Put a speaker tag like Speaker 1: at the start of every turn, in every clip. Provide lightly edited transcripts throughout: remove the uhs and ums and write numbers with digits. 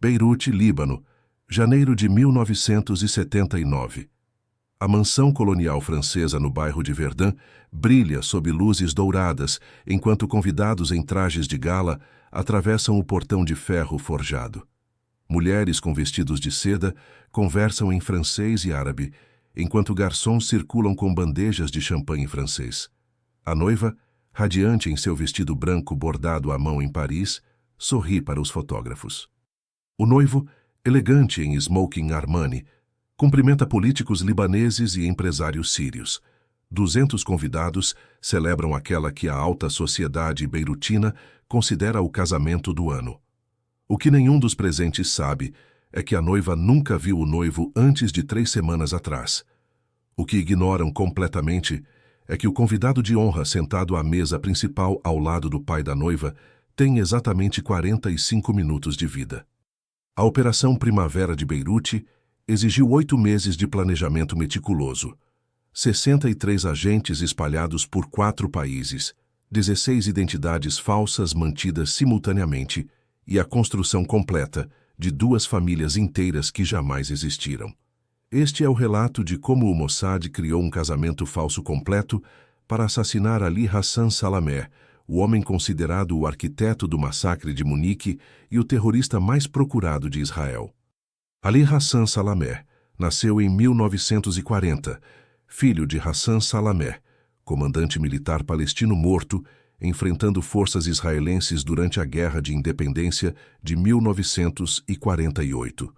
Speaker 1: Beirute, Líbano, janeiro de 1979. A mansão colonial francesa no bairro de Verdun brilha sob luzes douradas, enquanto convidados em trajes de gala atravessam o portão de ferro forjado. Mulheres com vestidos de seda conversam em francês e árabe, enquanto garçons circulam com bandejas de champanhe francês. A noiva, radiante em seu vestido branco bordado à mão em Paris, sorri para os fotógrafos. O noivo, elegante em smoking Armani, cumprimenta políticos libaneses e empresários sírios. 200 convidados celebram aquela que a alta sociedade beirutina considera o casamento do ano. O que nenhum dos presentes sabe é que a noiva nunca viu o noivo antes de 3 semanas atrás. O que ignoram completamente é que o convidado de honra sentado à mesa principal ao lado do pai da noiva tem exatamente 45 minutos de vida. A Operação Primavera de Beirute exigiu 8 meses de planejamento meticuloso, 63 agentes espalhados por 4 países, 16 identidades falsas mantidas simultaneamente e a construção completa de 2 famílias inteiras que jamais existiram. Este é o relato de como o Mossad criou um casamento falso completo para assassinar Ali Hassan Salameh, o homem considerado o arquiteto do massacre de Munique e o terrorista mais procurado de Israel. Ali Hassan Salameh nasceu em 1940, filho de Hassan Salameh, comandante militar palestino morto, enfrentando forças israelenses durante a Guerra de Independência de 1948.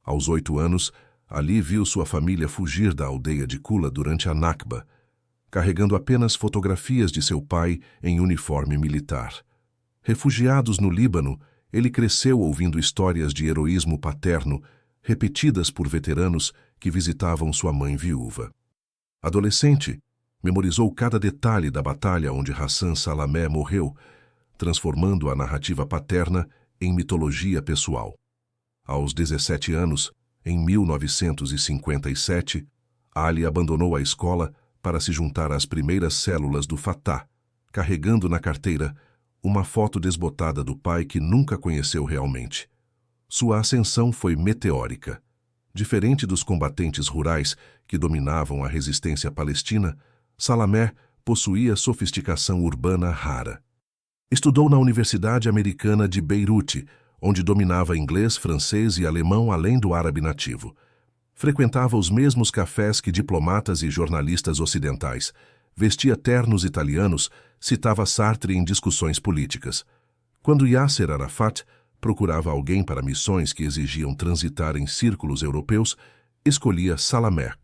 Speaker 1: Aos 8 anos, Ali viu sua família fugir da aldeia de Kula durante a Nakba, carregando apenas fotografias de seu pai em uniforme militar. Refugiados no Líbano, ele cresceu ouvindo histórias de heroísmo paterno, repetidas por veteranos que visitavam sua mãe viúva. Adolescente, memorizou cada detalhe da batalha onde Hassan Salameh morreu, transformando a narrativa paterna em mitologia pessoal. Aos 17 anos, em 1957, Ali abandonou a escola para se juntar às primeiras células do Fatah, carregando na carteira uma foto desbotada do pai que nunca conheceu realmente. Sua ascensão foi meteórica. Diferente dos combatentes rurais que dominavam a resistência palestina, Salameh possuía sofisticação urbana rara. Estudou na Universidade Americana de Beirute, onde dominava inglês, francês e alemão além do árabe nativo. Frequentava os mesmos cafés que diplomatas e jornalistas ocidentais, vestia ternos italianos, citava Sartre em discussões políticas. Quando Yasser Arafat procurava alguém para missões que exigiam transitar em círculos europeus, escolhia Salameh.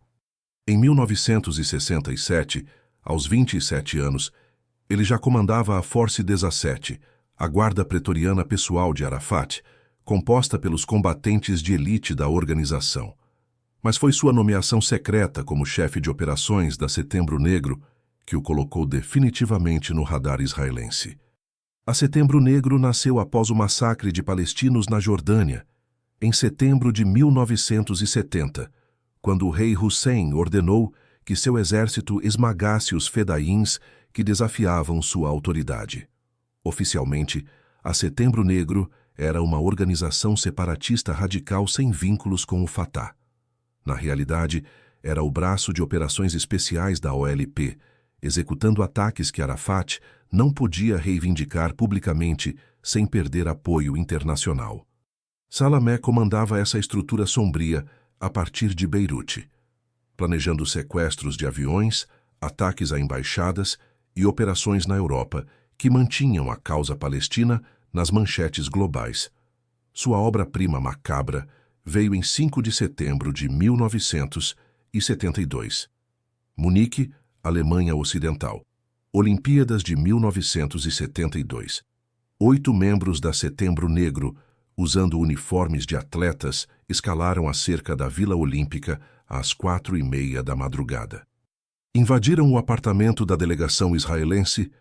Speaker 1: Em 1967, aos 27 anos, ele já comandava a Force 17, a guarda pretoriana pessoal de Arafat, composta pelos combatentes de elite da organização. Mas foi sua nomeação secreta como chefe de operações da Setembro Negro que o colocou definitivamente no radar israelense. A Setembro Negro nasceu após o massacre de palestinos na Jordânia, em setembro de 1970, quando o rei Hussein ordenou que seu exército esmagasse os fedaíns que desafiavam sua autoridade. Oficialmente, a Setembro Negro era uma organização separatista radical sem vínculos com o Fatah. Na realidade, era o braço de operações especiais da OLP, executando ataques que Arafat não podia reivindicar publicamente sem perder apoio internacional. Salameh comandava essa estrutura sombria a partir de Beirute, planejando sequestros de aviões, ataques a embaixadas e operações na Europa que mantinham a causa palestina nas manchetes globais. Sua obra-prima macabra veio em 5 de setembro de 1972. Munique, Alemanha Ocidental. Olimpíadas de 1972. 8 membros da Setembro Negro, usando uniformes de atletas, escalaram a cerca da Vila Olímpica às 4h30 da madrugada. Invadiram o apartamento da delegação israelense,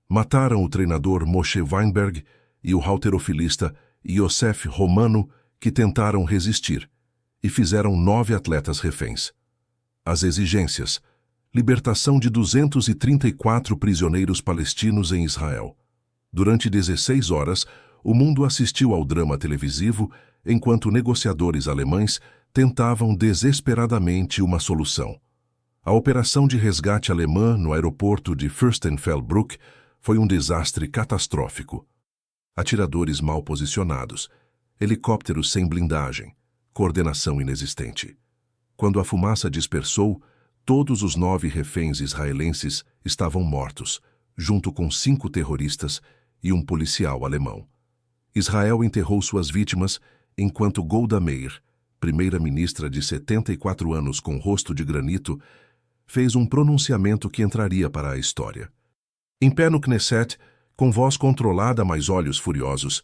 Speaker 1: mataram o treinador Moshe Weinberg e o halterofilista Yosef Romano, que tentaram resistir, e fizeram 9 atletas reféns. As exigências: libertação de 234 prisioneiros palestinos em Israel. Durante 16 horas, o mundo assistiu ao drama televisivo enquanto negociadores alemães tentavam desesperadamente uma solução. A operação de resgate alemã no aeroporto de Fürstenfeldbruck foi um desastre catastrófico. Atiradores mal posicionados, helicópteros sem blindagem, coordenação inexistente. Quando a fumaça dispersou, todos os 9 reféns israelenses estavam mortos, junto com 5 terroristas e um policial alemão. Israel enterrou suas vítimas enquanto Golda Meir, primeira-ministra de 74 anos com rosto de granito, fez um pronunciamento que entraria para a história. Em pé no Knesset, com voz controlada mas olhos furiosos,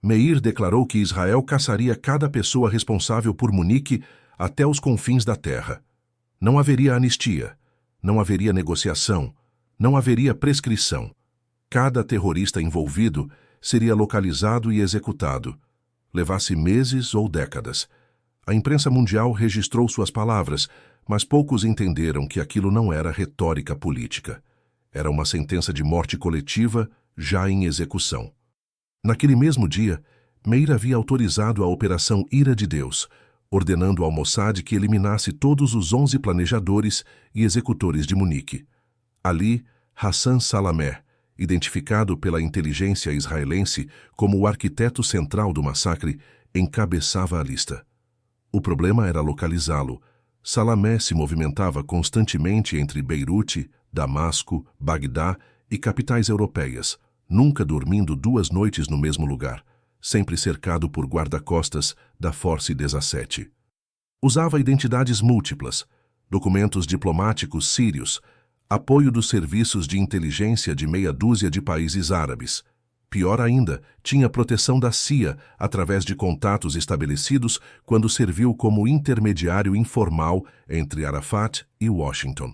Speaker 1: Meir declarou que Israel caçaria cada pessoa responsável por Munique até os confins da terra. Não haveria anistia, não haveria negociação, não haveria prescrição. Cada terrorista envolvido seria localizado e executado, levasse meses ou décadas. A imprensa mundial registrou suas palavras, mas poucos entenderam que aquilo não era retórica política. Era uma sentença de morte coletiva já em execução. Naquele mesmo dia, Meir havia autorizado a Operação Ira de Deus, ordenando ao Mossad que eliminasse todos os 11 planejadores e executores de Munique. Ali, Hassan Salameh, identificado pela inteligência israelense como o arquiteto central do massacre, encabeçava a lista. O problema era localizá-lo. Salameh se movimentava constantemente entre Beirute, Damasco, Bagdá e capitais europeias, nunca dormindo 2 noites no mesmo lugar, sempre cercado por guarda-costas da Force 17. Usava identidades múltiplas, documentos diplomáticos sírios, apoio dos serviços de inteligência de meia dúzia de países árabes. Pior ainda, tinha proteção da CIA através de contatos estabelecidos quando serviu como intermediário informal entre Arafat e Washington.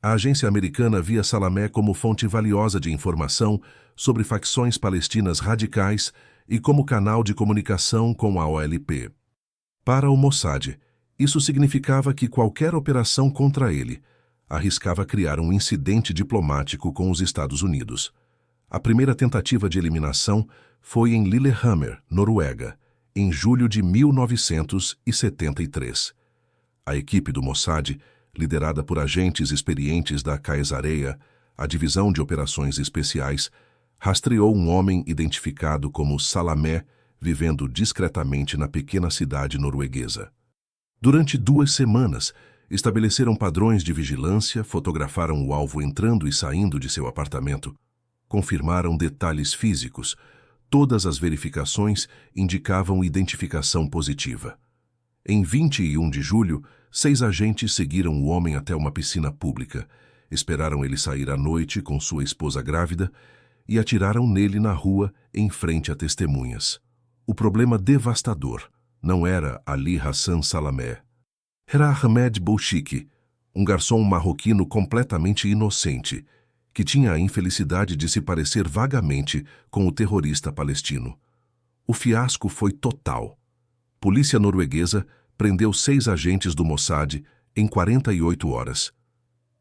Speaker 1: A agência americana via Salameh como fonte valiosa de informação sobre facções palestinas radicais e como canal de comunicação com a OLP. Para o Mossad, isso significava que qualquer operação contra ele arriscava criar um incidente diplomático com os Estados Unidos. A primeira tentativa de eliminação foi em Lillehammer, Noruega, em julho de 1973. A equipe do Mossad, liderada por agentes experientes da Caesareia, a divisão de operações especiais, rastreou um homem identificado como Salameh, vivendo discretamente na pequena cidade norueguesa. Durante 2 semanas, estabeleceram padrões de vigilância, fotografaram o alvo entrando e saindo de seu apartamento, confirmaram detalhes físicos. Todas as verificações indicavam identificação positiva. Em 21 de julho, 6 agentes seguiram o homem até uma piscina pública, esperaram ele sair à noite com sua esposa grávida e atiraram nele na rua em frente a testemunhas. O problema devastador não era Ali Hassan Salameh. Era Ahmed Bouchiki, um garçom marroquino completamente inocente, que tinha a infelicidade de se parecer vagamente com o terrorista palestino. O fiasco foi total. Polícia norueguesa prendeu 6 agentes do Mossad em 48 horas.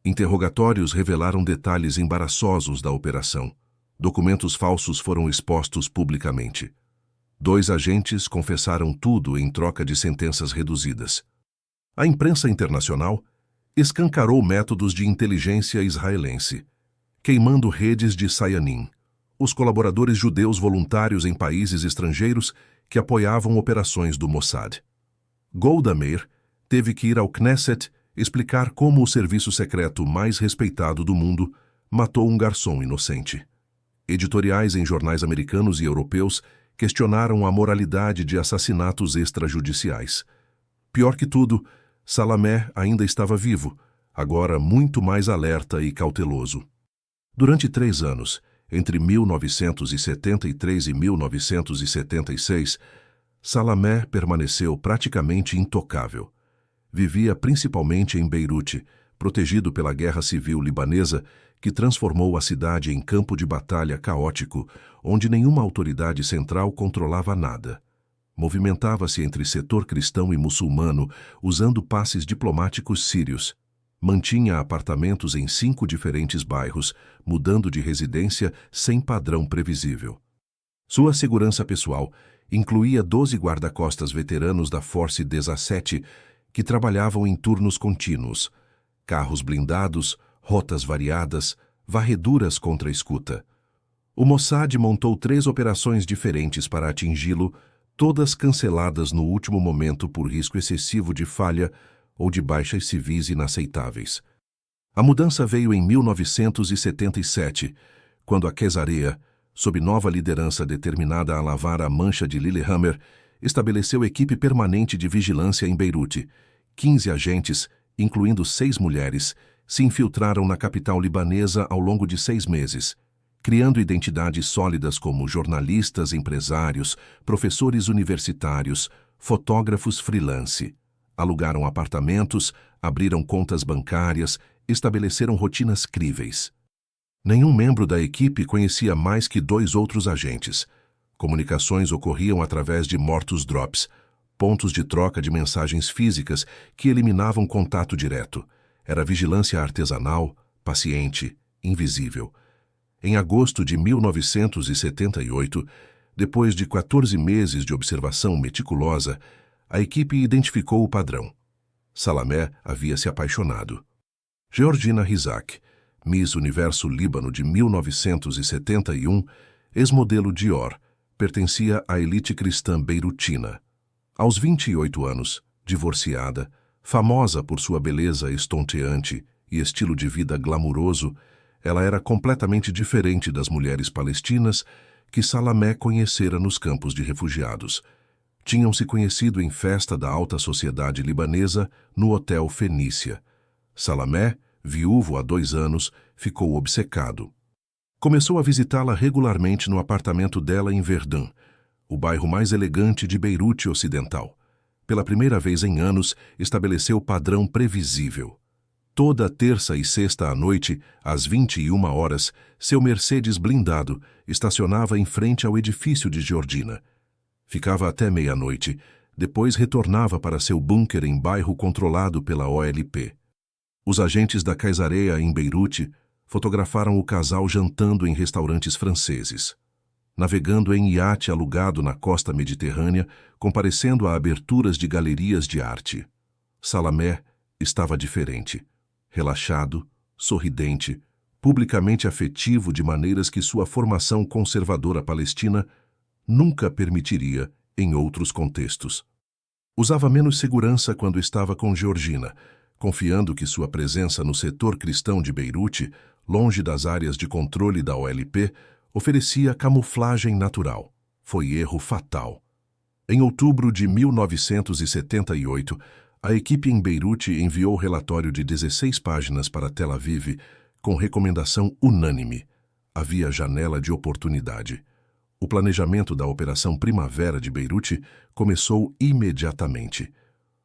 Speaker 1: Interrogatórios revelaram detalhes embaraçosos da operação. Documentos falsos foram expostos publicamente. 2 agentes confessaram tudo em troca de sentenças reduzidas. A imprensa internacional escancarou métodos de inteligência israelense, queimando redes de Sayanim, os colaboradores judeus voluntários em países estrangeiros que apoiavam operações do Mossad. Golda Meir teve que ir ao Knesset explicar como o serviço secreto mais respeitado do mundo matou um garçom inocente. Editoriais em jornais americanos e europeus questionaram a moralidade de assassinatos extrajudiciais. Pior que tudo, Salameh ainda estava vivo, agora muito mais alerta e cauteloso. Durante 3 anos, entre 1973 e 1976, Salameh permaneceu praticamente intocável. Vivia principalmente em Beirute, protegido pela guerra civil libanesa, que transformou a cidade em campo de batalha caótico, onde nenhuma autoridade central controlava nada. Movimentava-se entre setor cristão e muçulmano, usando passes diplomáticos sírios. Mantinha apartamentos em 5 diferentes bairros, mudando de residência sem padrão previsível. Sua segurança pessoal incluía 12 guarda-costas veteranos da Force 17 que trabalhavam em turnos contínuos, carros blindados, rotas variadas, varreduras contra a escuta. O Mossad montou 3 operações diferentes para atingi-lo, todas canceladas no último momento por risco excessivo de falha ou de baixas civis inaceitáveis. A mudança veio em 1977, quando a Quesarea, sob nova liderança determinada a lavar a mancha de Lillehammer, estabeleceu equipe permanente de vigilância em Beirute. 15 agentes, incluindo 6 mulheres, se infiltraram na capital libanesa ao longo de 6 meses, criando identidades sólidas como jornalistas, empresários, professores universitários, fotógrafos freelance. Alugaram apartamentos, abriram contas bancárias, estabeleceram rotinas críveis. Nenhum membro da equipe conhecia mais que 2 outros agentes. Comunicações ocorriam através de mortos drops, pontos de troca de mensagens físicas que eliminavam contato direto. Era vigilância artesanal, paciente, invisível. Em agosto de 1978, depois de 14 meses de observação meticulosa, a equipe identificou o padrão. Salamé havia se apaixonado. Georgina Rizak, Miss Universo Líbano de 1971, ex-modelo Dior, pertencia à elite cristã beirutina. Aos 28 anos, divorciada, famosa por sua beleza estonteante e estilo de vida glamuroso, ela era completamente diferente das mulheres palestinas que Salamé conhecera nos campos de refugiados. Tinham se conhecido em festa da alta sociedade libanesa no Hotel Fenícia. Salamé, viúvo há 2 anos, ficou obcecado. Começou a visitá-la regularmente no apartamento dela em Verdun, o bairro mais elegante de Beirute Ocidental. Pela primeira vez em anos, estabeleceu padrão previsível. Toda terça e sexta à noite, às 21 horas, seu Mercedes blindado estacionava em frente ao edifício de Georgina. Ficava até meia-noite, depois retornava para seu bunker em bairro controlado pela OLP. Os agentes da Quesarea em Beirute fotografaram o casal jantando em restaurantes franceses, navegando em iate alugado na costa mediterrânea, comparecendo a aberturas de galerias de arte. Salamé estava diferente, relaxado, sorridente, publicamente afetivo de maneiras que sua formação conservadora palestina nunca permitiria em outros contextos. Usava menos segurança quando estava com Georgina, confiando que sua presença no setor cristão de Beirute, longe das áreas de controle da OLP, oferecia camuflagem natural. Foi erro fatal. Em outubro de 1978, a equipe em Beirute enviou relatório de 16 páginas para Tel Aviv com recomendação unânime. Havia janela de oportunidade. O planejamento da Operação Primavera de Beirute começou imediatamente.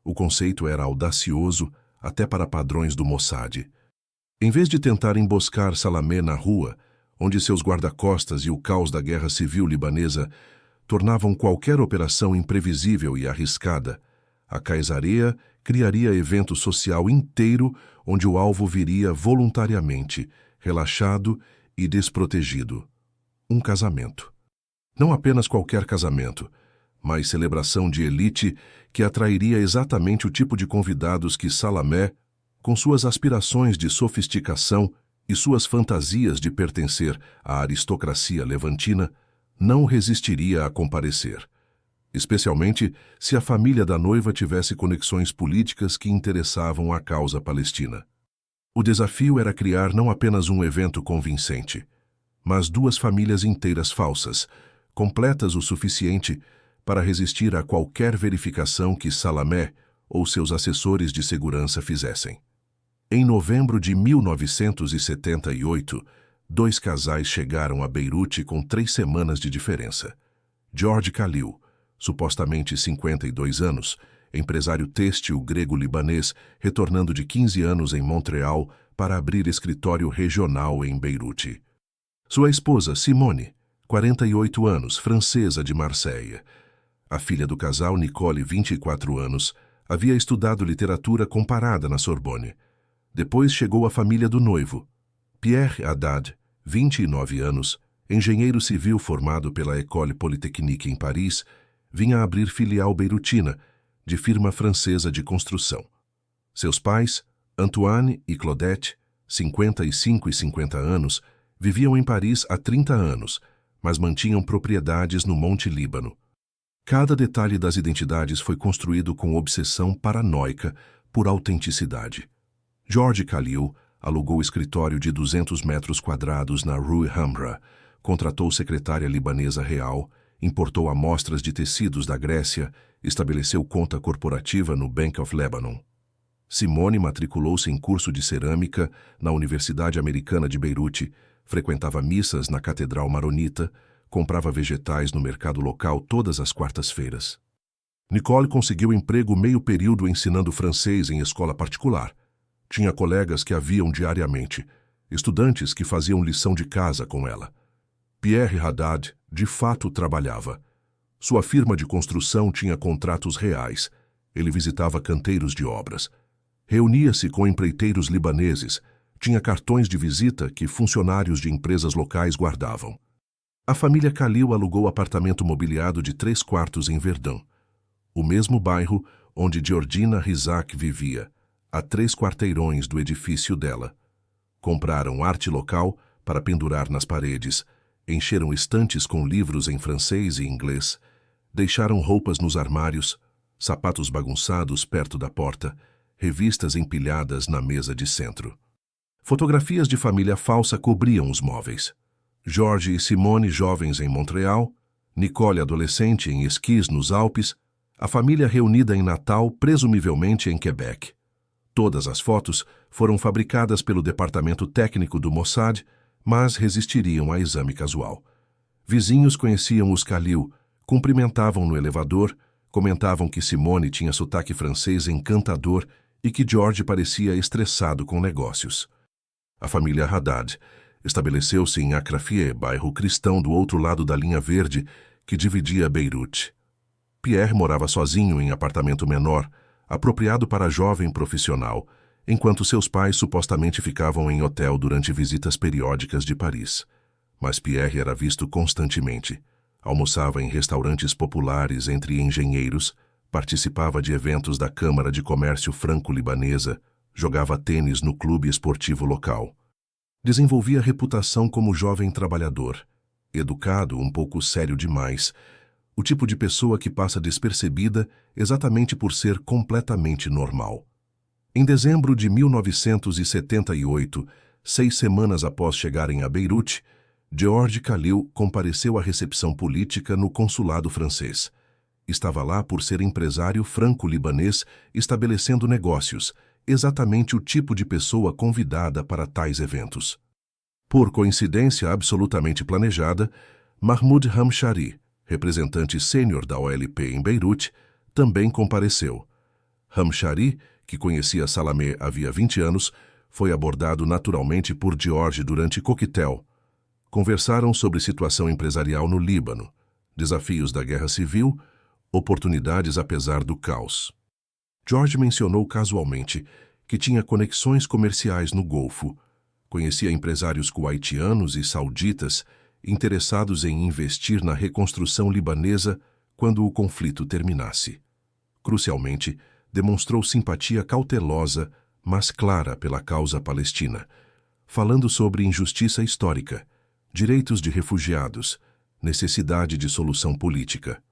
Speaker 1: O conceito era audacioso, até para padrões do Mossad. Em vez de tentar emboscar Salamé na rua, onde seus guarda-costas e o caos da guerra civil libanesa tornavam qualquer operação imprevisível e arriscada, a Quesarea criaria evento social inteiro onde o alvo viria voluntariamente, relaxado e desprotegido. Um casamento. Não apenas qualquer casamento, mas celebração de elite que atrairia exatamente o tipo de convidados que Salamé, com suas aspirações de sofisticação e suas fantasias de pertencer à aristocracia levantina, não resistiria a comparecer, especialmente se a família da noiva tivesse conexões políticas que interessavam a causa palestina. O desafio era criar não apenas um evento convincente, mas 2 famílias inteiras falsas, completas o suficiente para resistir a qualquer verificação que Salamé ou seus assessores de segurança fizessem. Em novembro de 1978, 2 casais chegaram a Beirute com 3 semanas de diferença. George Khalil, supostamente 52 anos, empresário têxtil grego-libanês, retornando de 15 anos em Montreal para abrir escritório regional em Beirute. Sua esposa, Simone, 48 anos, francesa de Marseille. A filha do casal, Nicole, 24 anos, havia estudado literatura comparada na Sorbonne. Depois chegou a família do noivo, Pierre Haddad, 29 anos, engenheiro civil formado pela École Polytechnique em Paris, vinha abrir filial beirutina, de firma francesa de construção. Seus pais, Antoine e Claudette, 55 e 50 anos, viviam em Paris há 30 anos, mas mantinham propriedades no Monte Líbano. Cada detalhe das identidades foi construído com obsessão paranoica por autenticidade. George Khalil alugou escritório de 200 metros quadrados na Rue Hamra, contratou secretária libanesa real, importou amostras de tecidos da Grécia, estabeleceu conta corporativa no Bank of Lebanon. Simone matriculou-se em curso de cerâmica na Universidade Americana de Beirute, frequentava missas na Catedral Maronita, comprava vegetais no mercado local todas as quartas-feiras. Nicole conseguiu emprego meio período ensinando francês em escola particular. Tinha colegas que a viam diariamente, estudantes que faziam lição de casa com ela. Pierre Haddad, de fato, trabalhava. Sua firma de construção tinha contratos reais. Ele visitava canteiros de obras. Reunia-se com empreiteiros libaneses. Tinha cartões de visita que funcionários de empresas locais guardavam. A família Khalil alugou apartamento mobiliado de 3 quartos em Verdun, o mesmo bairro onde Georgina Rizak vivia, a 3 quarteirões do edifício dela. Compraram arte local para pendurar nas paredes, encheram estantes com livros em francês e inglês, deixaram roupas nos armários, sapatos bagunçados perto da porta, revistas empilhadas na mesa de centro. Fotografias de família falsa cobriam os móveis. George e Simone jovens em Montreal, Nicole adolescente em esquis nos Alpes, a família reunida em Natal, presumivelmente em Quebec. Todas as fotos foram fabricadas pelo departamento técnico do Mossad, mas resistiriam a exame casual. Vizinhos conheciam os Khalil, cumprimentavam no elevador, comentavam que Simone tinha sotaque francês encantador e que George parecia estressado com negócios. A família Haddad estabeleceu-se em Acrafie, bairro cristão do outro lado da linha verde que dividia Beirute. Pierre morava sozinho em apartamento menor, apropriado para jovem profissional, enquanto seus pais supostamente ficavam em hotel durante visitas periódicas de Paris. Mas Pierre era visto constantemente. Almoçava em restaurantes populares entre engenheiros, participava de eventos da Câmara de Comércio Franco-Libanesa, jogava tênis no clube esportivo local. Desenvolvia reputação como jovem trabalhador, educado, um pouco sério demais, o tipo de pessoa que passa despercebida exatamente por ser completamente normal. Em dezembro de 1978, 6 semanas após chegarem a Beirute, George Khalil compareceu à recepção política no consulado francês. Estava lá por ser empresário franco-libanês estabelecendo negócios, exatamente o tipo de pessoa convidada para tais eventos. Por coincidência absolutamente planejada, Mahmoud Hamshari, representante sênior da OLP em Beirute, também compareceu. Hamshari, que conhecia Salamé havia 20 anos, foi abordado naturalmente por George durante coquetel. Conversaram sobre situação empresarial no Líbano, desafios da guerra civil, oportunidades apesar do caos. George mencionou casualmente que tinha conexões comerciais no Golfo, conhecia empresários kuwaitianos e sauditas interessados em investir na reconstrução libanesa quando o conflito terminasse. Crucialmente, demonstrou simpatia cautelosa, mas clara pela causa palestina, falando sobre injustiça histórica, direitos de refugiados, necessidade de solução política.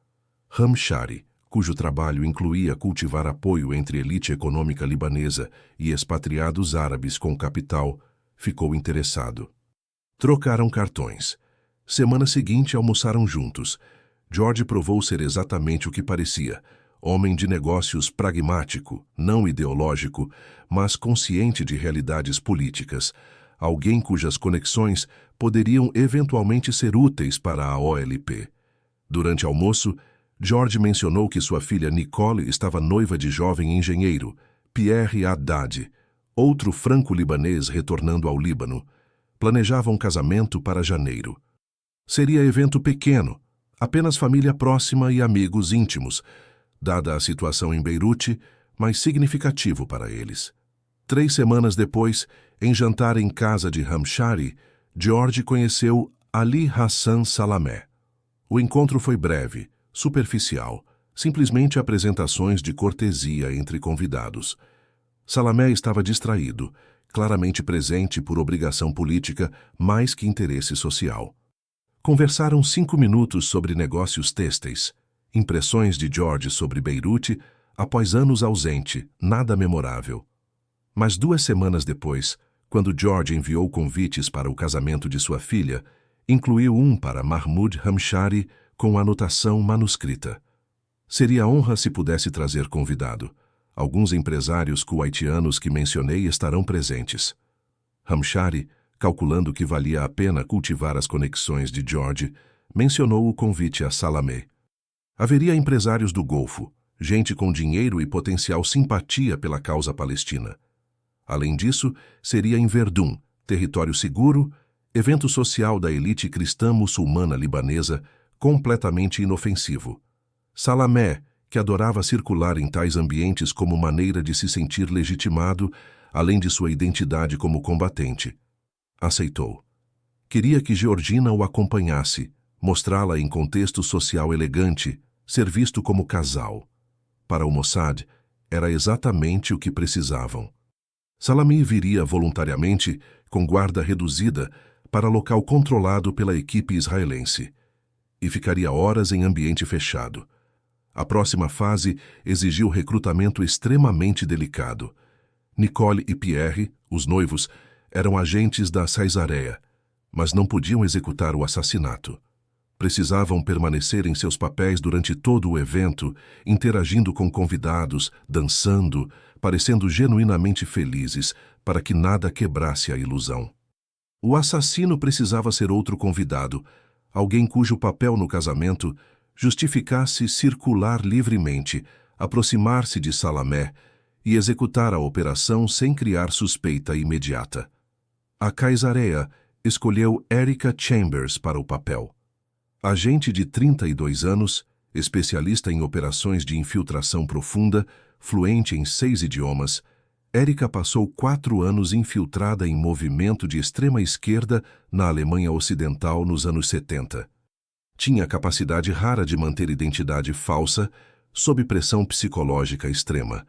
Speaker 1: Hamshari, cujo trabalho incluía cultivar apoio entre elite econômica libanesa e expatriados árabes com capital, ficou interessado. Trocaram cartões. Semana seguinte almoçaram juntos. George provou ser exatamente o que parecia, homem de negócios pragmático, não ideológico, mas consciente de realidades políticas, alguém cujas conexões poderiam eventualmente ser úteis para a OLP. Durante almoço, George mencionou que sua filha Nicole estava noiva de jovem engenheiro, Pierre Haddad, outro franco-libanês retornando ao Líbano. Planejavam um casamento para janeiro. Seria evento pequeno, apenas família próxima e amigos íntimos, dada a situação em Beirute, mas significativo para eles. 3 semanas depois, em jantar em casa de Hamshari, George conheceu Ali Hassan Salamé. O encontro foi breve, superficial, simplesmente apresentações de cortesia entre convidados. Salamé estava distraído, claramente presente por obrigação política mais que interesse social. Conversaram 5 minutos sobre negócios têxteis, impressões de George sobre Beirute, após anos ausente, nada memorável. Mas 2 semanas depois, quando George enviou convites para o casamento de sua filha, incluiu um para Mahmoud Hamshari com anotação manuscrita. Seria honra se pudesse trazer convidado. Alguns empresários kuwaitianos que mencionei estarão presentes. Hamshari, calculando que valia a pena cultivar as conexões de George, mencionou o convite a Salamé. Haveria empresários do Golfo, gente com dinheiro e potencial simpatia pela causa palestina. Além disso, seria em Verdun, território seguro, evento social da elite cristã muçulmana libanesa, completamente inofensivo. Salamé, que adorava circular em tais ambientes como maneira de se sentir legitimado, além de sua identidade como combatente. Aceitou. Queria que Georgina o acompanhasse, mostrá-la em contexto social elegante, ser visto como casal. Para o Mossad, era exatamente o que precisavam. Salami viria voluntariamente, com guarda reduzida, para local controlado pela equipe israelense, e ficaria horas em ambiente fechado. A próxima fase exigiu recrutamento extremamente delicado. Nicole e Pierre, os noivos, eram agentes da Caesarea, mas não podiam executar o assassinato. Precisavam permanecer em seus papéis durante todo o evento, interagindo com convidados, dançando, parecendo genuinamente felizes, para que nada quebrasse a ilusão. O assassino precisava ser outro convidado, alguém cujo papel no casamento justificasse circular livremente, aproximar-se de Salamé e executar a operação sem criar suspeita imediata. A Caesarea escolheu Erica Chambers para o papel. Agente de 32 anos, especialista em operações de infiltração profunda, fluente em 6 idiomas, Erica passou 4 anos infiltrada em movimento de extrema-esquerda na Alemanha Ocidental nos anos 70. Tinha capacidade rara de manter identidade falsa sob pressão psicológica extrema.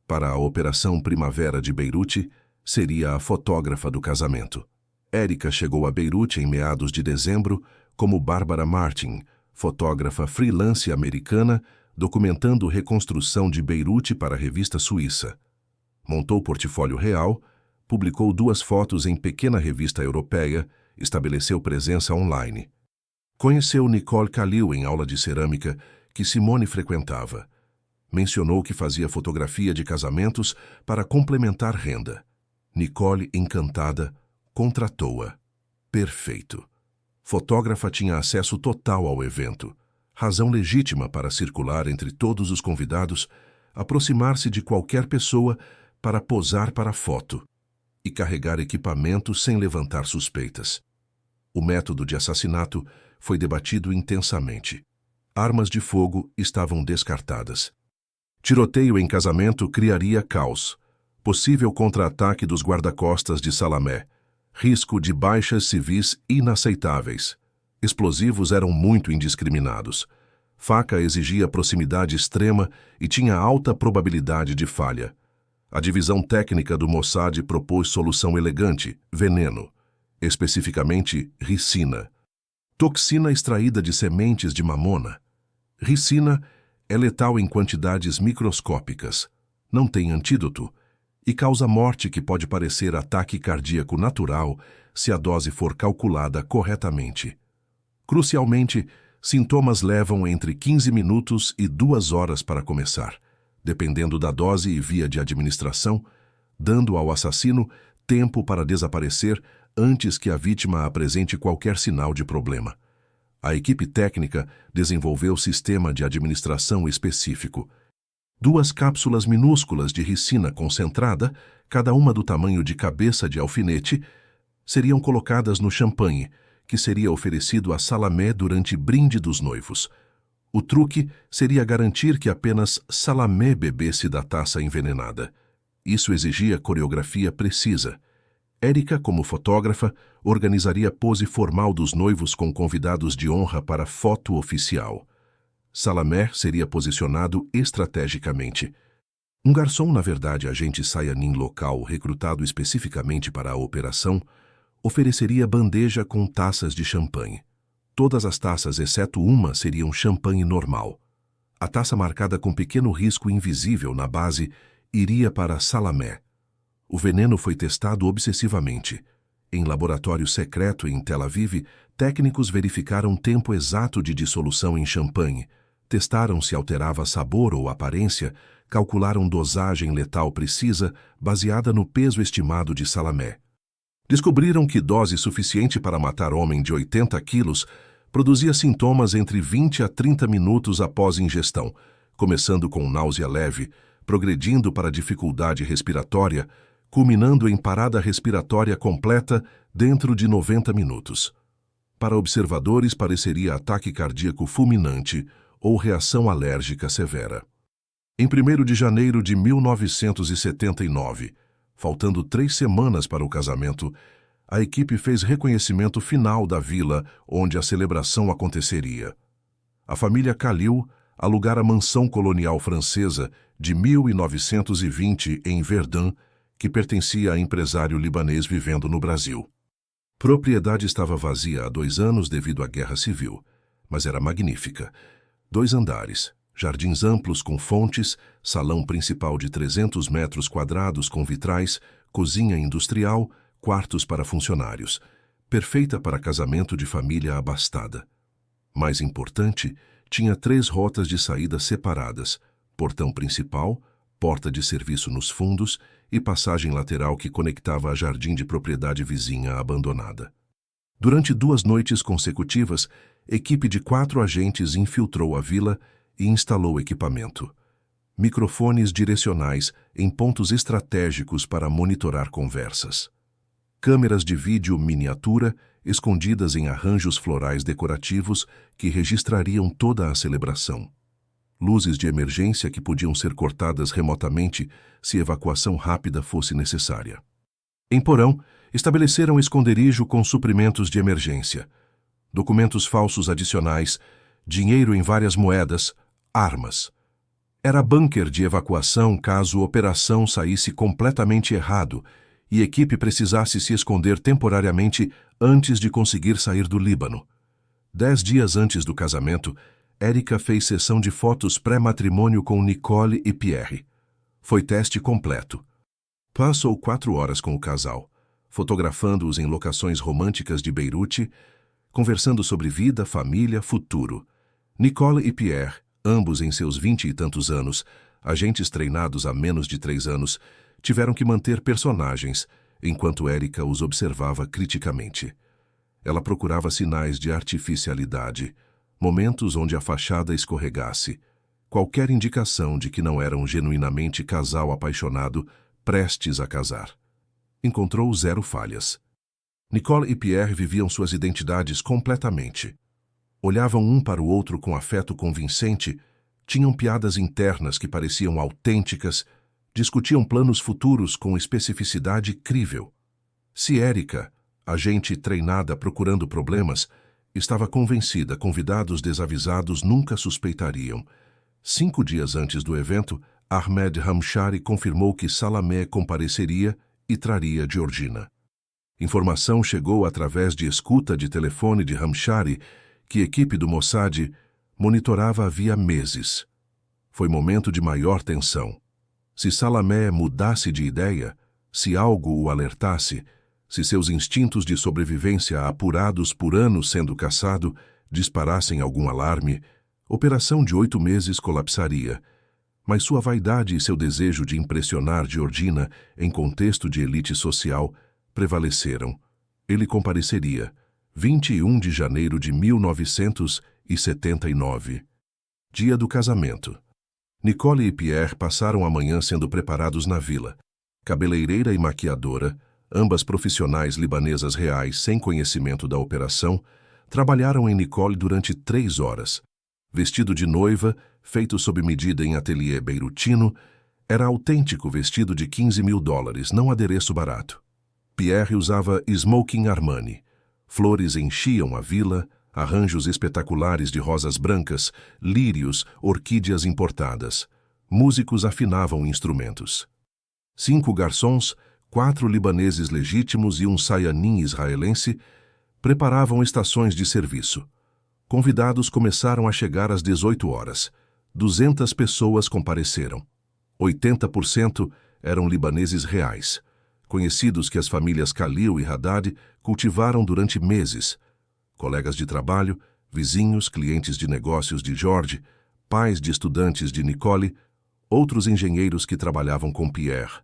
Speaker 1: Para a Operação Primavera de Beirute, seria a fotógrafa do casamento. Erica chegou a Beirute em meados de dezembro como Barbara Martin, fotógrafa freelance americana, documentando reconstrução de Beirute para a revista suíça. Montou portfólio real, publicou 2 fotos em pequena revista europeia, estabeleceu presença online. Conheceu Nicole Khalil em aula de cerâmica, que Simone frequentava. Mencionou que fazia fotografia de casamentos para complementar renda. Nicole, encantada, contratou-a. Perfeito. Fotógrafa tinha acesso total ao evento. Razão legítima para circular entre todos os convidados, aproximar-se de qualquer pessoa para posar para a foto e carregar equipamento sem levantar suspeitas. O método de assassinato foi debatido intensamente. Armas de fogo estavam descartadas. Tiroteio em casamento criaria caos. Possível contra-ataque dos guarda-costas de Salamé. Risco de baixas civis inaceitáveis. Explosivos eram muito indiscriminados. Faca exigia proximidade extrema e tinha alta probabilidade de falha. A divisão técnica do Mossad propôs solução elegante, veneno. Especificamente, ricina. Toxina extraída de sementes de mamona. Ricina é letal em quantidades microscópicas, não tem antídoto e causa morte que pode parecer ataque cardíaco natural se a dose for calculada corretamente. Crucialmente, sintomas levam entre 15 minutos e 2 horas para começar, dependendo da dose e via de administração, dando ao assassino tempo para desaparecer antes que a vítima apresente qualquer sinal de problema. A equipe técnica desenvolveu sistema de administração específico. 2 cápsulas minúsculas de ricina concentrada, cada uma do tamanho de cabeça de alfinete, seriam colocadas no champanhe, que seria oferecido a Salamé durante brinde dos noivos. O truque seria garantir que apenas Salamé bebesse da taça envenenada. Isso exigia coreografia precisa. Erica, como fotógrafa, organizaria pose formal dos noivos com convidados de honra para foto oficial. Salamé seria posicionado estrategicamente. Um garçom, na verdade agente Saianin local recrutado especificamente para a operação, ofereceria bandeja com taças de champanhe. Todas as taças, exceto uma, seriam champanhe normal. A taça marcada com pequeno risco invisível na base iria para Salamé. O veneno foi testado obsessivamente. Em laboratório secreto em Tel Aviv, técnicos verificaram o tempo exato de dissolução em champanhe, testaram se alterava sabor ou aparência, calcularam dosagem letal precisa baseada no peso estimado de Salamé. Descobriram que dose suficiente para matar homem de 80 quilos produzia sintomas entre 20 a 30 minutos após ingestão, começando com náusea leve, progredindo para dificuldade respiratória, culminando em parada respiratória completa dentro de 90 minutos. Para observadores pareceria ataque cardíaco fulminante ou reação alérgica severa. Em 1º de janeiro de 1979, faltando 3 semanas para o casamento, a equipe fez reconhecimento final da vila onde a celebração aconteceria. A família Khalil alugara a mansão colonial francesa de 1920 em Verdun, que pertencia a empresário libanês vivendo no Brasil. Propriedade estava vazia há 2 anos devido à guerra civil, mas era magnífica. 2 andares, jardins amplos com fontes, salão principal de 300 metros quadrados com vitrais, cozinha industrial, quartos para funcionários, perfeita para casamento de família abastada. Mais importante, tinha 3 rotas de saída separadas, portão principal, porta de serviço nos fundos e passagem lateral que conectava a jardim de propriedade vizinha abandonada. Durante 2 noites consecutivas, equipe de 4 agentes infiltrou a vila e instalou equipamento. Microfones direcionais em pontos estratégicos para monitorar conversas. Câmeras de vídeo miniatura escondidas em arranjos florais decorativos que registrariam toda a celebração. Luzes de emergência que podiam ser cortadas remotamente se evacuação rápida fosse necessária. Em porão, estabeleceram esconderijo com suprimentos de emergência, documentos falsos adicionais, dinheiro em várias moedas, armas. Era bunker de evacuação caso a operação saísse completamente errado e a equipe precisasse se esconder temporariamente antes de conseguir sair do Líbano. 10 dias antes do casamento, Érica fez sessão de fotos pré-matrimônio com Nicole e Pierre. Foi teste completo. Passou 4 horas com o casal, fotografando-os em locações românticas de Beirute, conversando sobre vida, família, futuro. Nicole e Pierre, ambos em seus 20 e tantos anos, agentes treinados há menos de 3 anos, tiveram que manter personagens, enquanto Érica os observava criticamente. Ela procurava sinais de artificialidade, momentos onde a fachada escorregasse, qualquer indicação de que não eram genuinamente casal apaixonado prestes a casar. Encontrou 0 falhas. Nicole e Pierre viviam suas identidades completamente. Olhavam um para o outro com afeto convincente, tinham piadas internas que pareciam autênticas, discutiam planos futuros com especificidade crível. Se Érica, agente treinada procurando problemas, estava convencida convidados desavisados nunca suspeitariam. 5 dias antes do evento, Ahmed Hamshari confirmou que Salamé compareceria e traria Georgina. Informação chegou através de escuta de telefone de Hamshari que a equipe do Mossad monitorava havia meses. Foi momento de maior tensão. Se Salamé mudasse de ideia, se algo o alertasse, se seus instintos de sobrevivência apurados por anos sendo caçado disparassem algum alarme, operação de 8 meses colapsaria. Mas sua vaidade e seu desejo de impressionar Georgina em contexto de elite social prevaleceram. Ele compareceria, 21 de janeiro de 1979. Dia do casamento. Nicole e Pierre passaram a manhã sendo preparados na vila. Cabeleireira e maquiadora, ambas profissionais libanesas reais sem conhecimento da operação, trabalharam em Nicole durante 3 horas. Vestido de noiva, feito sob medida em ateliê beirutino, era autêntico vestido de $15.000, não adereço barato. Pierre usava smoking Armani. Flores enchiam a vila, arranjos espetaculares de rosas brancas, lírios, orquídeas importadas. Músicos afinavam instrumentos. 5 garçons, 4 libaneses legítimos e um saianim israelense preparavam estações de serviço. Convidados começaram a chegar às 18 horas. 200 pessoas compareceram. 80% eram libaneses reais, conhecidos que as famílias Khalil e Haddad cultivaram durante meses. Colegas de trabalho, vizinhos, clientes de negócios de George, pais de estudantes de Nicole, outros engenheiros que trabalhavam com Pierre.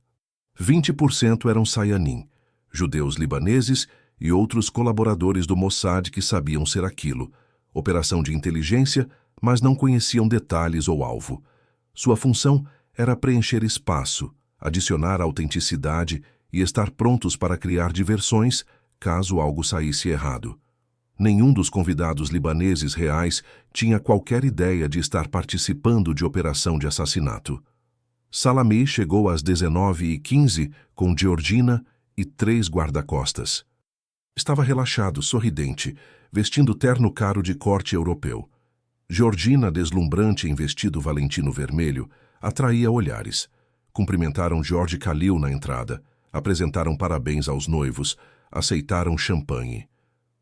Speaker 1: 20% eram Sayanim, judeus libaneses e outros colaboradores do Mossad que sabiam ser aquilo, operação de inteligência, mas não conheciam detalhes ou alvo. Sua função era preencher espaço, adicionar autenticidade e estar prontos para criar diversões caso algo saísse errado. Nenhum dos convidados libaneses reais tinha qualquer ideia de estar participando de operação de assassinato. Salamé chegou às 19h15 com Georgina e 3 guarda-costas. Estava relaxado, sorridente, vestindo terno caro de corte europeu. Georgina, deslumbrante em vestido valentino vermelho, atraía olhares. Cumprimentaram George Khalil na entrada, apresentaram parabéns aos noivos, aceitaram champanhe.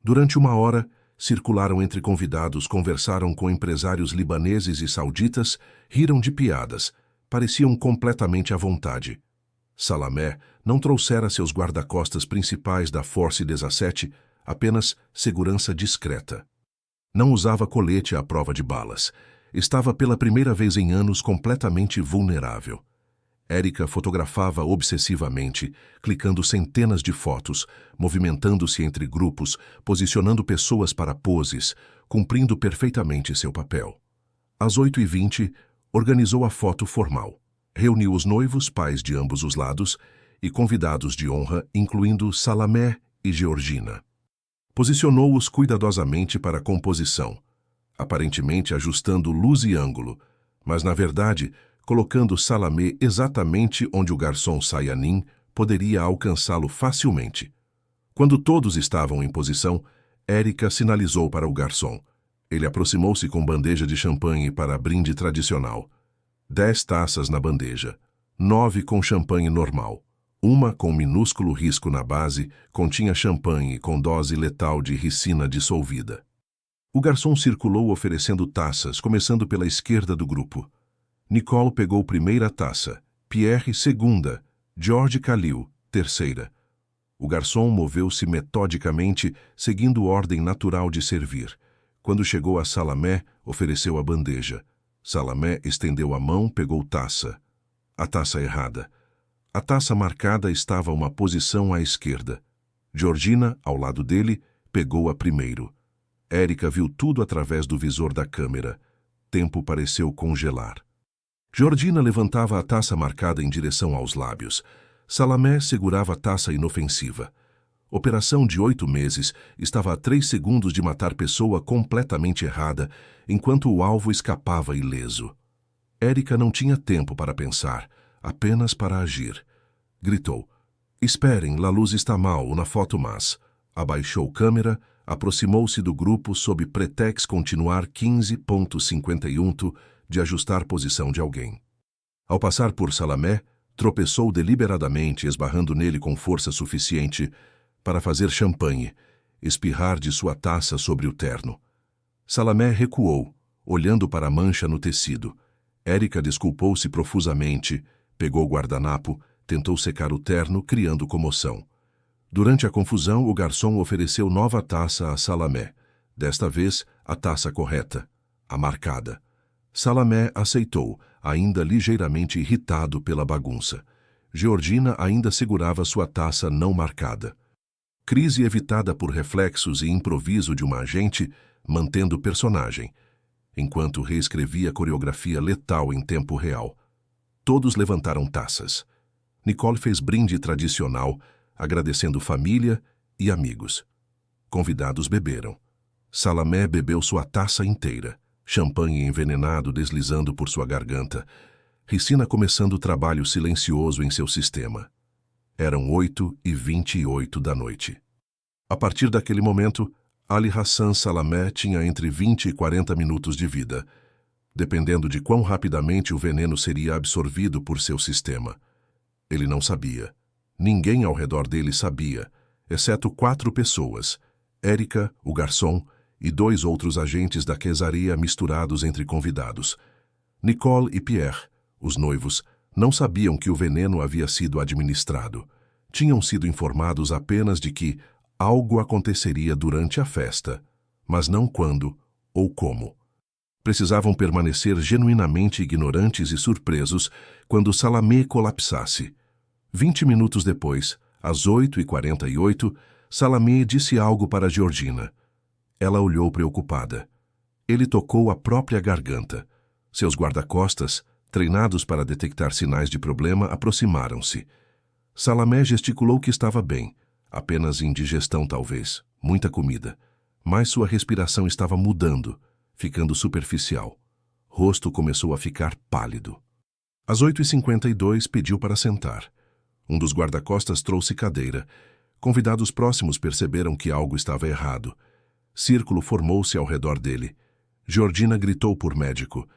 Speaker 1: Durante 1 hora, circularam entre convidados, conversaram com empresários libaneses e sauditas, riram de piadas, pareciam completamente à vontade. Salamé não trouxera seus guarda-costas principais da Force 17, apenas segurança discreta. Não usava colete à prova de balas. Estava pela primeira vez em anos completamente vulnerável. Érica fotografava obsessivamente, clicando centenas de fotos, movimentando-se entre grupos, posicionando pessoas para poses, cumprindo perfeitamente seu papel. Às 8h20, organizou a foto formal. Reuniu os noivos, pais de ambos os lados, e convidados de honra, incluindo Salamé e Georgina. Posicionou-os cuidadosamente para a composição, aparentemente ajustando luz e ângulo, mas, na verdade, colocando Salamé exatamente onde o garçom Sayanim poderia alcançá-lo facilmente. Quando todos estavam em posição, Érica sinalizou para o garçom. Ele aproximou-se com bandeja de champanhe para brinde tradicional. 10 taças na bandeja, 9 com champanhe normal. Uma, com minúsculo risco na base, continha champanhe com dose letal de ricina dissolvida. O garçom circulou oferecendo taças, começando pela esquerda do grupo. Nicole pegou primeira taça, Pierre segunda, George Khalil terceira. O garçom moveu-se metodicamente, seguindo ordem natural de servir. Quando chegou a Salamé, ofereceu a bandeja. Salamé estendeu a mão, pegou taça. A taça errada. A taça marcada estava uma posição à esquerda. Georgina, ao lado dele, pegou-a primeiro. Érica viu tudo através do visor da câmera. Tempo pareceu congelar. Georgina levantava a taça marcada em direção aos lábios. Salamé segurava a taça inofensiva. Operação de 8 meses estava a 3 segundos de matar pessoa completamente errada, enquanto o alvo escapava ileso. Érica não tinha tempo para pensar, apenas para agir. Gritou. Esperem, a luz está mal na foto, mas... Abaixou câmera, aproximou-se do grupo sob pretexto continuar 15.51 de ajustar posição de alguém. Ao passar por Salamé, tropeçou deliberadamente, esbarrando nele com força suficiente para fazer champanhe, espirrar de sua taça sobre o terno. Salamé recuou, olhando para a mancha no tecido. Érica desculpou-se profusamente, pegou o guardanapo, tentou secar o terno, criando comoção. Durante a confusão, o garçom ofereceu nova taça a Salamé. Desta vez, a taça correta, a marcada. Salamé aceitou, ainda ligeiramente irritado pela bagunça. Georgina ainda segurava sua taça não marcada. Crise evitada por reflexos e improviso de uma agente, mantendo o personagem, enquanto reescrevia a coreografia letal em tempo real. Todos levantaram taças. Nicole fez brinde tradicional, agradecendo família e amigos. Convidados beberam. Salamé bebeu sua taça inteira, champanhe envenenado deslizando por sua garganta, ricina começando o trabalho silencioso em seu sistema. Eram 8h28 da noite. A partir daquele momento, Ali Hassan Salamé tinha entre 20 e 40 minutos de vida, dependendo de quão rapidamente o veneno seria absorvido por seu sistema. Ele não sabia. Ninguém ao redor dele sabia, exceto 4 pessoas, Érica, o garçom, e 2 outros agentes da quesaria misturados entre convidados. Nicole e Pierre, os noivos, não sabiam que o veneno havia sido administrado. Tinham sido informados apenas de que algo aconteceria durante a festa, mas não quando ou como. Precisavam permanecer genuinamente ignorantes e surpresos quando Salamé colapsasse. 20 minutos depois, às 8h48, Salamé disse algo para Georgina. Ela olhou preocupada. Ele tocou a própria garganta. Seus guarda-costas, treinados para detectar sinais de problema, aproximaram-se. Salamé gesticulou que estava bem, apenas indigestão talvez, muita comida. Mas sua respiração estava mudando, ficando superficial. Rosto começou a ficar pálido. Às 8h52 pediu para sentar. Um dos guarda-costas trouxe cadeira. Convidados próximos perceberam que algo estava errado. Círculo formou-se ao redor dele. Georgina gritou por médico.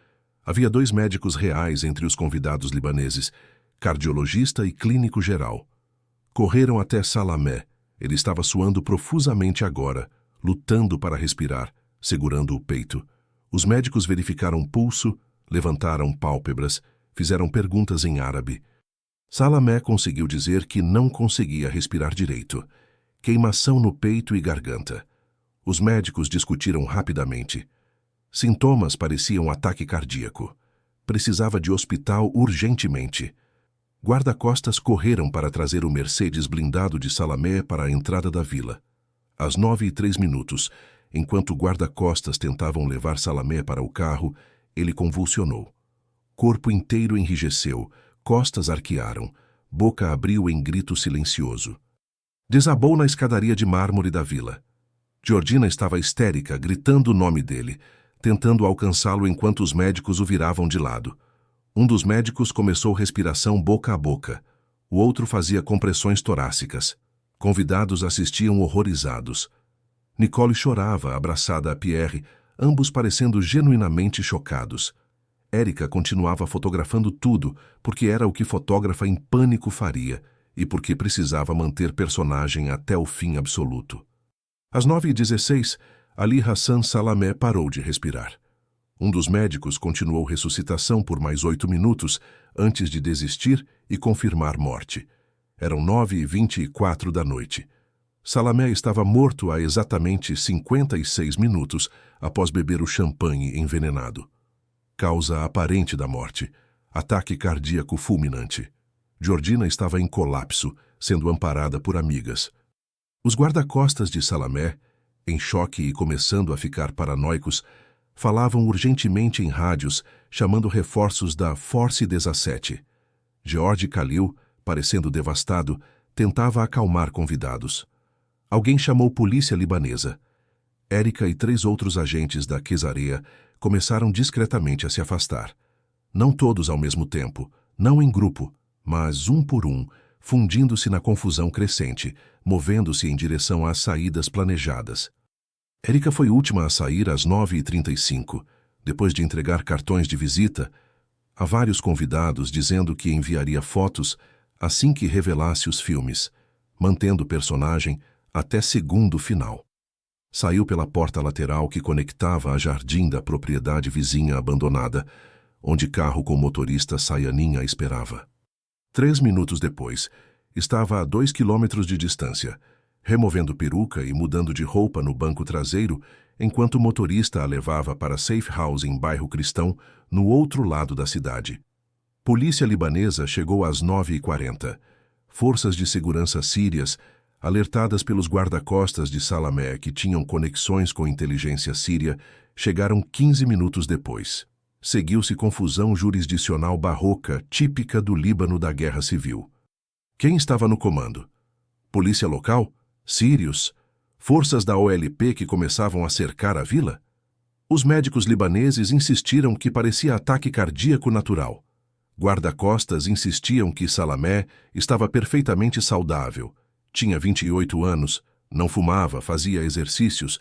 Speaker 1: Havia 2 médicos reais entre os convidados libaneses, cardiologista e clínico geral. Correram até Salamé. Ele estava suando profusamente agora, lutando para respirar, segurando o peito. Os médicos verificaram o pulso, levantaram pálpebras, fizeram perguntas em árabe. Salamé conseguiu dizer que não conseguia respirar direito. Queimação no peito e garganta. Os médicos discutiram rapidamente. Sintomas pareciam ataque cardíaco. Precisava de hospital urgentemente. Guarda-costas correram para trazer o Mercedes blindado de Salamé para a entrada da vila. Às 9h03, enquanto guarda-costas tentavam levar Salamé para o carro, ele convulsionou. Corpo inteiro enrijeceu, costas arquearam, boca abriu em grito silencioso. Desabou na escadaria de mármore da vila. Georgina estava histérica, gritando o nome dele, tentando alcançá-lo enquanto os médicos o viravam de lado. Um dos médicos começou respiração boca a boca. O outro fazia compressões torácicas. Convidados assistiam horrorizados. Nicole chorava, abraçada a Pierre, ambos parecendo genuinamente chocados. Érica continuava fotografando tudo, porque era o que fotógrafa em pânico faria, e porque precisava manter personagem até o fim absoluto. Às 9h16, Ali Hassan Salamé parou de respirar. Um dos médicos continuou ressuscitação por mais 8 minutos antes de desistir e confirmar morte. Eram 9h24 da noite. Salamé estava morto há exatamente 56 minutos após beber o champanhe envenenado. Causa aparente da morte: ataque cardíaco fulminante. Georgina estava em colapso, sendo amparada por amigas. Os guarda-costas de Salamé, em choque e começando a ficar paranoicos, falavam urgentemente em rádios, chamando reforços da Force 17. George Khalil, parecendo devastado, tentava acalmar convidados. Alguém chamou polícia libanesa. Érica e 3 outros agentes da quesaria começaram discretamente a se afastar. Não todos ao mesmo tempo, não em grupo, mas um por um, fundindo-se na confusão crescente, movendo-se em direção às saídas planejadas. Érica foi última a sair às 9h35, depois de entregar cartões de visita a vários convidados dizendo que enviaria fotos assim que revelasse os filmes, mantendo o personagem até segundo final. Saiu pela porta lateral que conectava a jardim da propriedade vizinha abandonada, onde carro com motorista Sayanin a esperava. 3 minutos depois, estava a 2 quilômetros de distância, removendo peruca e mudando de roupa no banco traseiro, enquanto o motorista a levava para Safe House em bairro Cristão, no outro lado da cidade. Polícia libanesa chegou às 9h40. Forças de segurança sírias, alertadas pelos guarda-costas de Salamé que tinham conexões com inteligência síria, chegaram 15 minutos depois. Seguiu-se confusão jurisdicional barroca típica do Líbano da Guerra Civil. Quem estava no comando? Polícia local? Sírios? Forças da OLP que começavam a cercar a vila? Os médicos libaneses insistiram que parecia ataque cardíaco natural. Guarda-costas insistiam que Salamé estava perfeitamente saudável. Tinha 28 anos, não fumava, fazia exercícios,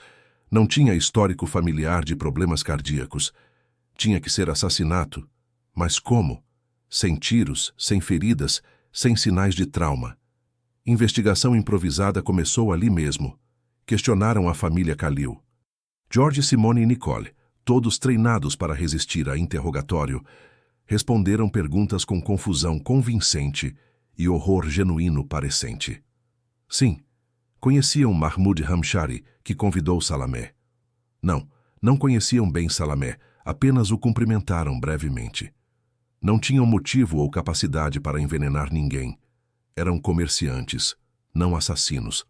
Speaker 1: Não tinha histórico familiar de problemas cardíacos. Tinha que ser assassinato. Mas como? Sem tiros, sem feridas, sem sinais de trauma. Investigação improvisada começou ali mesmo. Questionaram a família Khalil. George, Simone e Nicole, todos treinados para resistir a interrogatório, responderam perguntas com confusão convincente e horror genuíno parecente. Sim, conheciam Mahmoud Hamshari, que convidou Salamé. Não conheciam bem Salamé, apenas o cumprimentaram brevemente. Não tinham motivo ou capacidade para envenenar ninguém. Eram comerciantes, não assassinos.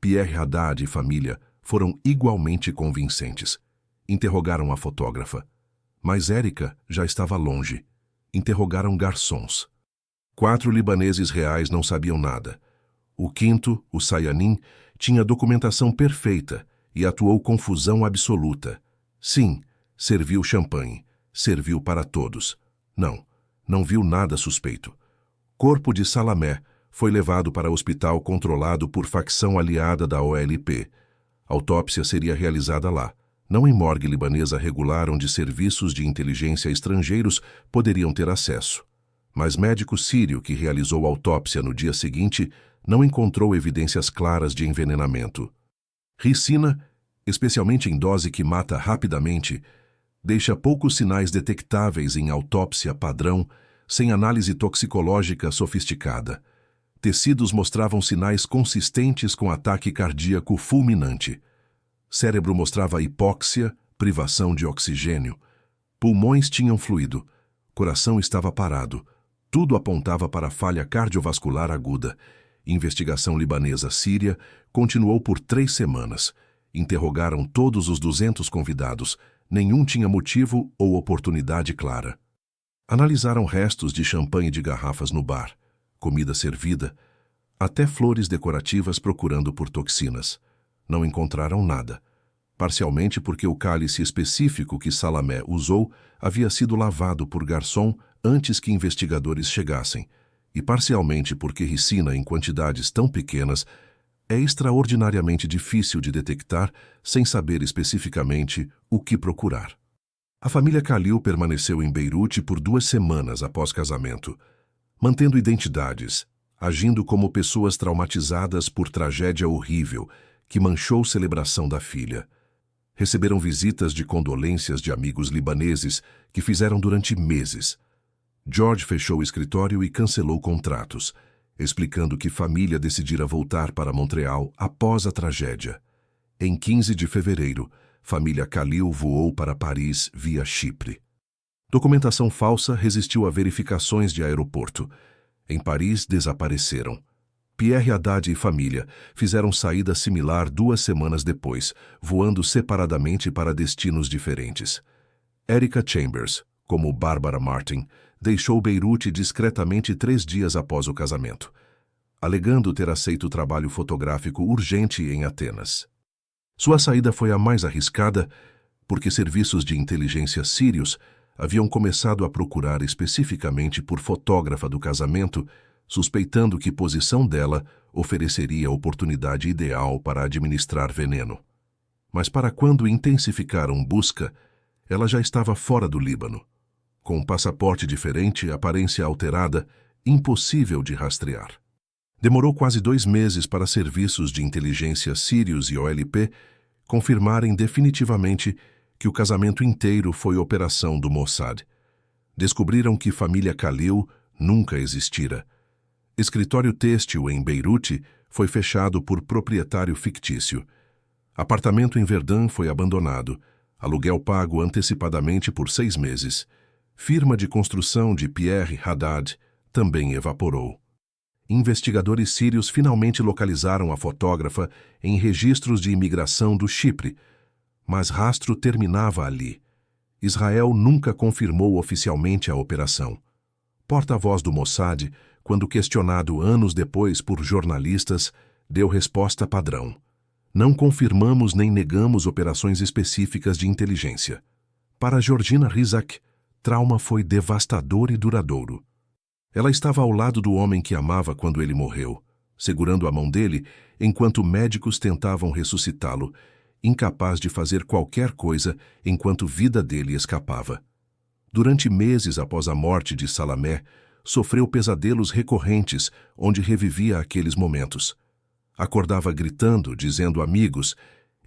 Speaker 1: Pierre Haddad e família foram igualmente convincentes. Interrogaram a fotógrafa. Mas Érica já estava longe. Interrogaram garçons. 4 libaneses reais não sabiam nada. O quinto, o Sayanin, tinha documentação perfeita e atuou com fusão absoluta. Sim, serviu champanhe. Serviu para todos. Não viu nada suspeito. Corpo de Salamé foi levado para hospital controlado por facção aliada da OLP. Autópsia seria realizada lá, não em morgue libanesa regular onde serviços de inteligência estrangeiros poderiam ter acesso. Mas médico sírio que realizou a autópsia no dia seguinte não encontrou evidências claras de envenenamento. Ricina, especialmente em dose que mata rapidamente, deixa poucos sinais detectáveis em autópsia padrão, sem análise toxicológica sofisticada. Tecidos mostravam sinais consistentes com ataque cardíaco fulminante. Cérebro mostrava hipóxia, privação de oxigênio. Pulmões tinham fluído. Coração estava parado. Tudo apontava para falha cardiovascular aguda. Investigação libanesa-síria continuou por 3 semanas. Interrogaram todos os 200 convidados. Nenhum tinha motivo ou oportunidade clara. Analisaram restos de champanhe de garrafas no bar, comida servida, até flores decorativas procurando por toxinas. Não encontraram nada, parcialmente porque o cálice específico que Salamé usou havia sido lavado por garçom antes que investigadores chegassem, e parcialmente porque ricina em quantidades tão pequenas é extraordinariamente difícil de detectar sem saber especificamente o que procurar. A família Khalil permaneceu em Beirute por 2 semanas após casamento, mantendo identidades, agindo como pessoas traumatizadas por tragédia horrível que manchou celebração da filha. Receberam visitas de condolências de amigos libaneses que fizeram durante meses. George fechou o escritório e cancelou contratos, explicando que família decidira voltar para Montreal após a tragédia. Em 15 de fevereiro, família Khalil voou para Paris via Chipre. Documentação falsa resistiu a verificações de aeroporto. Em Paris, desapareceram. Pierre Haddad e família fizeram saída similar 2 semanas depois, voando separadamente para destinos diferentes. Erica Chambers, como Barbara Martin, deixou Beirute discretamente 3 dias após o casamento, alegando ter aceito trabalho fotográfico urgente em Atenas. Sua saída foi a mais arriscada porque serviços de inteligência sírios haviam começado a procurar especificamente por fotógrafa do casamento, suspeitando que posição dela ofereceria a oportunidade ideal para administrar veneno. Mas para quando intensificaram busca, ela já estava fora do Líbano. Com um passaporte diferente, aparência alterada, impossível de rastrear. Demorou quase 2 meses para serviços de inteligência sírios e OLP confirmarem definitivamente que o casamento inteiro foi operação do Mossad. Descobriram que família Khalil nunca existira. Escritório têxtil em Beirute foi fechado por proprietário fictício. Apartamento em Verdun foi abandonado. Aluguel pago antecipadamente por 6 meses. Firma de construção de Pierre Haddad também evaporou. Investigadores sírios finalmente localizaram a fotógrafa em registros de imigração do Chipre, mas rastro terminava ali. Israel nunca confirmou oficialmente a operação. Porta-voz do Mossad, quando questionado anos depois por jornalistas, deu resposta padrão. Não confirmamos nem negamos operações específicas de inteligência. Para Georgina Rizak, trauma foi devastador e duradouro. Ela estava ao lado do homem que amava quando ele morreu, segurando a mão dele enquanto médicos tentavam ressuscitá-lo, incapaz de fazer qualquer coisa enquanto vida dele escapava. Durante meses após a morte de Salamé, sofreu pesadelos recorrentes onde revivia aqueles momentos. Acordava gritando, dizendo amigos,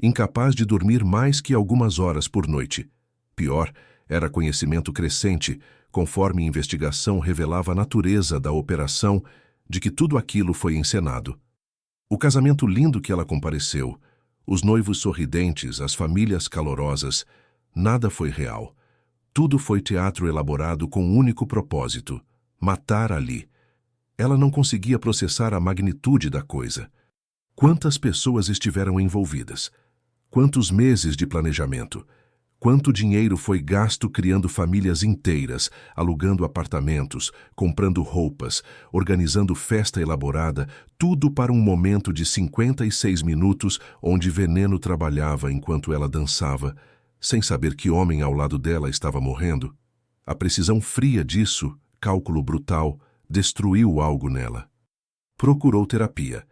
Speaker 1: incapaz de dormir mais que algumas horas por noite. Pior, era conhecimento crescente, conforme investigação revelava a natureza da operação, de que tudo aquilo foi encenado. O casamento lindo que ela compareceu, os noivos sorridentes, as famílias calorosas, nada foi real. Tudo foi teatro elaborado com um único propósito: matar Ali. Ela não conseguia processar a magnitude da coisa. Quantas pessoas estiveram envolvidas? Quantos meses de planejamento? Quanto dinheiro foi gasto criando famílias inteiras, alugando apartamentos, comprando roupas, organizando festa elaborada, tudo para um momento de 56 minutos onde veneno trabalhava enquanto ela dançava, sem saber que homem ao lado dela estava morrendo? A precisão fria disso, cálculo brutal, destruiu algo nela. Procurou terapia.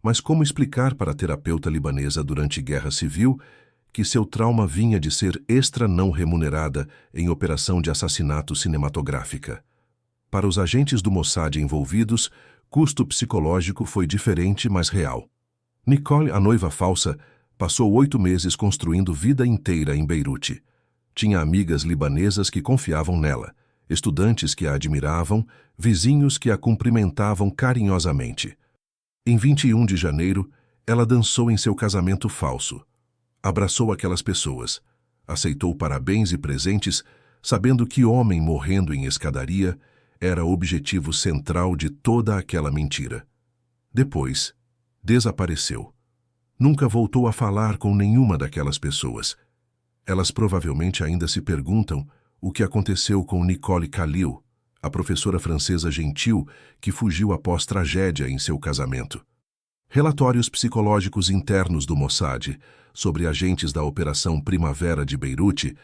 Speaker 1: Mas como explicar para a terapeuta libanesa durante guerra civil que seu trauma vinha de ser extra não remunerada em operação de assassinato cinematográfica? Para os agentes do Mossad envolvidos, custo psicológico foi diferente, mas real. Nicole, a noiva falsa, passou 8 meses construindo vida inteira em Beirute. Tinha amigas libanesas que confiavam nela, estudantes que a admiravam, vizinhos que a cumprimentavam carinhosamente. Em 21 de janeiro, ela dançou em seu casamento falso. Abraçou aquelas pessoas, aceitou parabéns e presentes, sabendo que homem morrendo em escadaria era o objetivo central de toda aquela mentira. Depois, desapareceu. Nunca voltou a falar com nenhuma daquelas pessoas. Elas provavelmente ainda se perguntam o que aconteceu com Nicole Khalil, a professora francesa gentil que fugiu após tragédia em seu casamento. Relatórios psicológicos internos do Mossad sobre agentes da Operação Primavera de Beirute,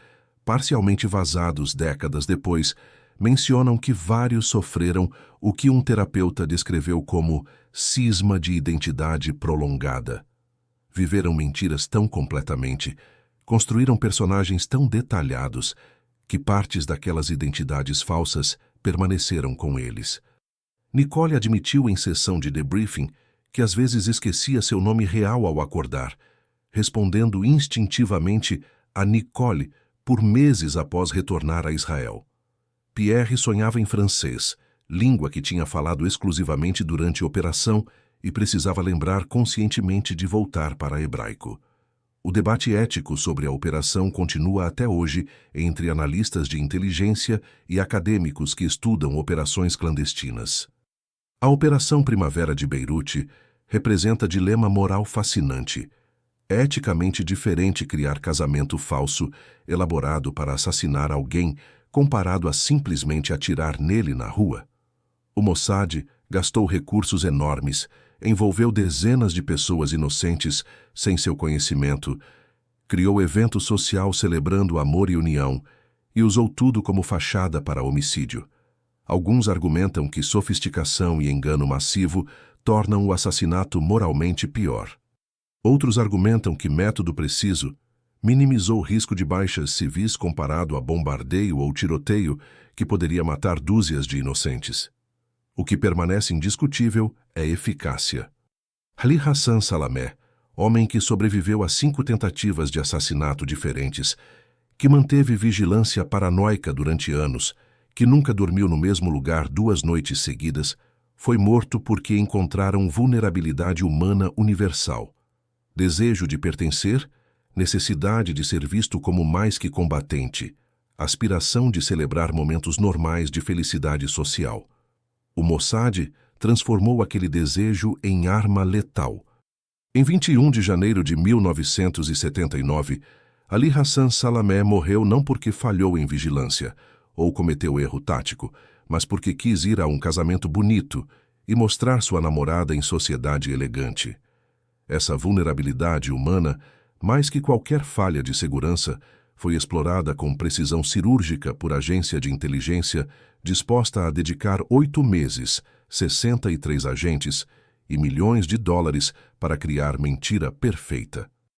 Speaker 1: parcialmente vazados décadas depois, mencionam que vários sofreram o que um terapeuta descreveu como cisma de identidade prolongada. Viveram mentiras tão completamente, construíram personagens tão detalhados, que partes daquelas identidades falsas permaneceram com eles. Nicole admitiu em sessão de debriefing que às vezes esquecia seu nome real ao acordar, respondendo instintivamente a Nicole por meses após retornar a Israel. Pierre sonhava em francês, língua que tinha falado exclusivamente durante a operação e precisava lembrar conscientemente de voltar para hebraico. O debate ético sobre a operação continua até hoje entre analistas de inteligência e acadêmicos que estudam operações clandestinas. A Operação Primavera de Beirute representa dilema moral fascinante. É eticamente diferente criar casamento falso elaborado para assassinar alguém comparado a simplesmente atirar nele na rua. O Mossad gastou recursos enormes, envolveu dezenas de pessoas inocentes sem seu conhecimento, criou evento social celebrando amor e união e usou tudo como fachada para homicídio. Alguns argumentam que sofisticação e engano massivo tornam o assassinato moralmente pior. Outros argumentam que método preciso minimizou o risco de baixas civis comparado a bombardeio ou tiroteio que poderia matar dúzias de inocentes. O que permanece indiscutível é eficácia. Ali Hassan Salamé, homem que sobreviveu a 5 tentativas de assassinato diferentes, que manteve vigilância paranoica durante anos, que nunca dormiu no mesmo lugar 2 noites seguidas, foi morto porque encontraram vulnerabilidade humana universal. Desejo de pertencer, necessidade de ser visto como mais que combatente, aspiração de celebrar momentos normais de felicidade social. O Mossad transformou aquele desejo em arma letal. Em 21 de janeiro de 1979, Ali Hassan Salamé morreu não porque falhou em vigilância ou cometeu erro tático, mas porque quis ir a um casamento bonito e mostrar sua namorada em sociedade elegante. Essa vulnerabilidade humana, mais que qualquer falha de segurança, foi explorada com precisão cirúrgica por agência de inteligência disposta a dedicar 8 meses, 63 agentes e milhões de dólares para criar mentira perfeita.